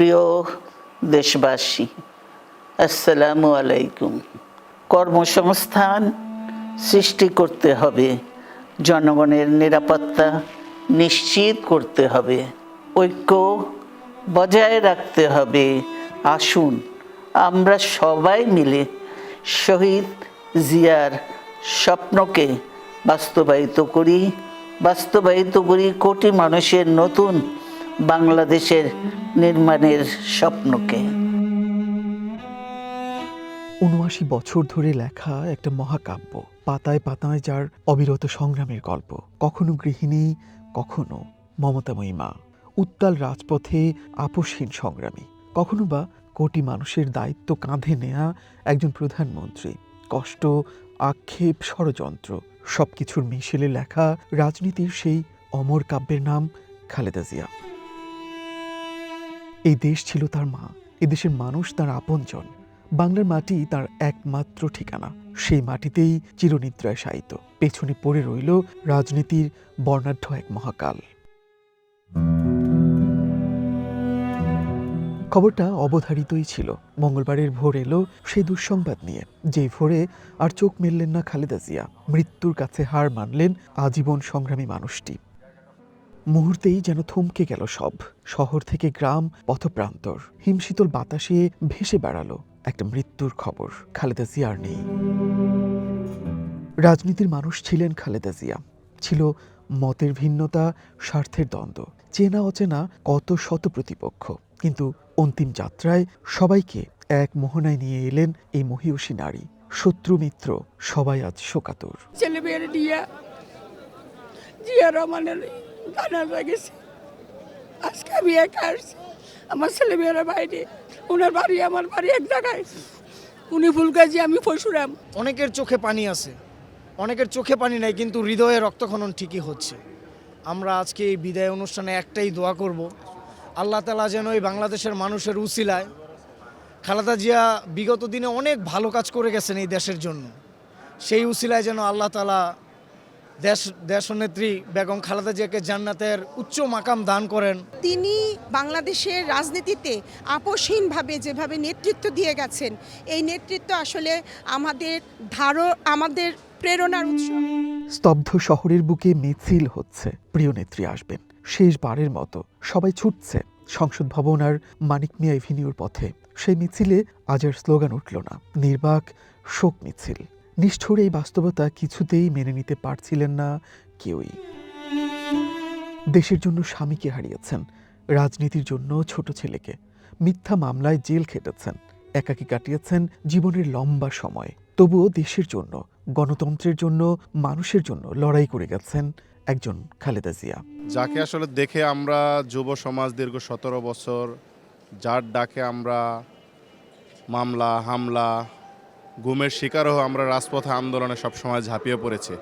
প্রিয় দেশবাসী, আসসালামু আলাইকুম। কর্মসংস্থান সৃষ্টি করতে হবে, জনগণের নিরাপত্তা নিশ্চিত করতে হবে, ঐক্য বজায় রাখতে হবে। আসুন আমরা সবাই মিলে শহীদ জিয়ার স্বপ্নকে বাস্তবায়িত করি কোটি মানুষের নতুন বাংলাদেশের নির্মাণের স্বপ্নকে। ৭৯ বছর ধরে লেখা একটা মহাকাব্য, পাতায় পাতায় যার অবিরত সংগ্রামের গল্প। কখনো গৃহিণী, কখনো মমতাময়ী মা, উত্তাল রাজপথে আপোষহীন সংগ্রামী, কখনো বা কোটি মানুষের দায়িত্ব কাঁধে নেয়া একজন প্রধানমন্ত্রী। কষ্ট, আক্ষেপ, ষড়যন্ত্র সবকিছুর মিশেলে লেখা রাজনীতির সেই অমর কাব্যের নাম খালেদা জিয়া। এই দেশ ছিল তার মা, এদেশের মানুষ তার আপনজন, বাংলার মাটি তার একমাত্র ঠিকানা। সেই মাটিতেই চিরনিদ্রায় শায়িত, পেছনে পড়ে রইল রাজনীতির বর্ণাঢ্য এক মহাকাল। খবরটা অবধারিতই ছিল। মঙ্গলবারের ভোর এলো সেই দুঃসংবাদ নিয়ে, যে ভোরে আর চোখ মেললেন না খালেদা জিয়া। মৃত্যুর কাছে হার মানলেন আজীবন সংগ্রামী মানুষটি। মুহূর্তেই যেন থমকে গেল সব। শহর থেকে গ্রাম, পথপ্রান্তর, হিমশীতল বাতাসে ভেসে বেড়ালো একটা মৃত্যুর খবর। খালেদা জিয়ার নেই। রাজনীতির মানুষ ছিলেন খালেদা জিয়া। ছিল মতের ভিন্নতা, স্বার্থের দ্বন্দ্ব, চেনা অচেনা কত শত প্রতিপক্ষ। কিন্তু অন্তিম যাত্রায় সবাইকে এক মোহনায় নিয়ে এলেন এই মহিয়সী নারী। শত্রু মিত্র সবাই আজ শোকাতুর। ছেলে মেয়ের নিয়ে জিয়া রহমানের জানাজা গেছে। আজকে আমি একা আসছি, আমার ছেলে মেয়েরা বাইরে, ওনার বাড়ি আমার বাড়ি এক জায়গায়। উনি ফুলগাজী, আমি পরশুরাম। অনেকের চোখে পানি আছে, অনেকের চোখে পানি নাই, কিন্তু হৃদয়ে রক্তক্ষরণ ঠিকই হচ্ছে। আমরা আজকে এই বিদায় অনুষ্ঠানে একটাই দোয়া করব, আল্লাহ তাআলা যেন এই বাংলাদেশের মানুষের উসিলায়, খালেদা জিয়া বিগত দিনে অনেক ভালো কাজ করে গেছেন এই দেশের জন্য, সেই উসিলায় যেন আল্লাহ তাআলা দেশনেত্রী বেগম খালেদা জিয়াকে জান্নাতের উচ্চ মাকাম দান করেন। তিনি বাংলাদেশের রাজনীতিতে আপোষহীনভাবে যেভাবে নেতৃত্ব দিয়ে গেছেন, এই নেতৃত্ব আসলে আমাদের প্রেরণার উৎস। স্তব্ধ শহরের বুকে মিছিল হচ্ছে, প্রিয় নেত্রী আসবেন। শেষবারের মতো সবাই ছুটছে সংসদ ভবন আর মানিক মিয়া এভিনিউর পথে। সেই মিছিলে আজ আর স্লোগান উঠল না, নির্বাক শোক মিছিল। নিষ্ঠুর এই বাস্তবতা কিছুতেই মেনে নিতে পারছিলেন না কেউই। দেশের জন্য স্বামীকে হারিয়েছেন, রাজনীতির জন্য ছোট ছেলেকে, মিথ্যা মামলায় জেল খেটেছেন, একাকী কাটিয়েছেন জীবনের লম্বা সময়। তবুও দেশের জন্য, গণতন্ত্রের জন্য, মানুষের জন্য লড়াই করে গেছেন একজন খালেদা জিয়া, যাকে আসলে দেখে আমরা যুব সমাজ দীর্ঘ 17 বছর, যার ডাকে আমরা মামলা, হামলা, গুমের শিকারও আমরা রাজপথে আন্দোলনে সবসময় ঝাঁপিয়ে পড়েছি।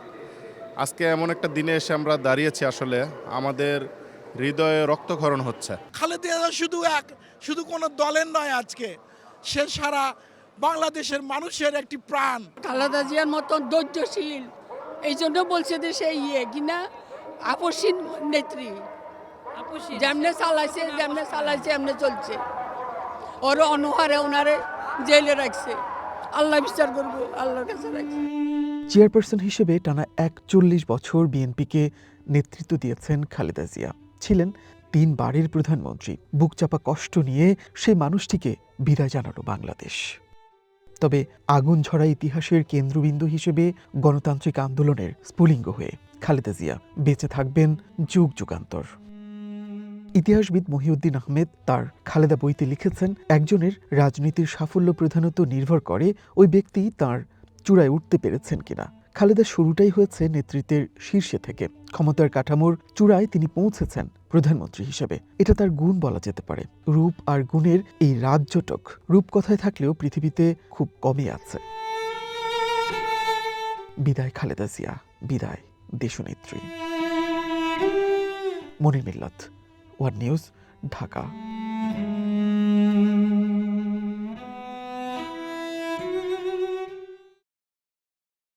আজকে এমন একটা দিনে এসে আমরা দাঁড়িয়েছি, আসলে আমাদের হৃদয়ে রক্তক্ষরণ হচ্ছে। খালেদা শুধু কোনো দলের নয়, আজকে সে সারা বাংলাদেশের মানুষের একটি প্রাণ। খালেদা জিয়ার মতন ধৈর্যশীল, এই জন্য বলছে যে সে কিনা আপোষহীন নেত্রী। যেমনে চালাইছে এমনি চলছে। ওর অনুহারে ওনারে জেলে রাখছে, আল্লাহ বিচার করবো, আল্লাহর কাছে রাখছে। চেয়ারপারসন হিসেবে টানা 41 বছর বিএনপিকে নেতৃত্ব দিয়েছেন খালেদা জিয়া। ছিলেন 3 বারের প্রধানমন্ত্রী। বুকচাপা কষ্ট নিয়ে সেই মানুষটিকে বিদায় জানালো বাংলাদেশ। তবে আগুন ঝরা ইতিহাসের কেন্দ্রবিন্দু হিসেবে গণতান্ত্রিক আন্দোলনের স্ফুলিঙ্গ হয়ে খালেদা জিয়া বেঁচে থাকবেন যুগ যুগান্তর। ইতিহাসবিদ মহিউদ্দিন আহমেদ তার খালেদা বইতে লিখেছেন, একজনের রাজনীতির সাফল্য প্রধানত নির্ভর করে ওই ব্যক্তি তার চূড়ায় উঠতে পেরেছেন কিনা। খালেদার শুরুটাই হয়েছে নেতৃত্বের শীর্ষে থেকে। ক্ষমতার কাঠামোর চূড়ায় তিনি পৌঁছেছেন প্রধানমন্ত্রী হিসেবে। এটা তার গুণ বলা যেতে পারে। রূপ আর গুণের এই রাজজটক রূপকথায় থাকলেও পৃথিবীতে খুব কমই আছে। বিদায় খালেদা জিয়া, বিদায় দেশনেত্রী। মনির মিল্লাত, ওয়ান নিউজ, ঢাকা।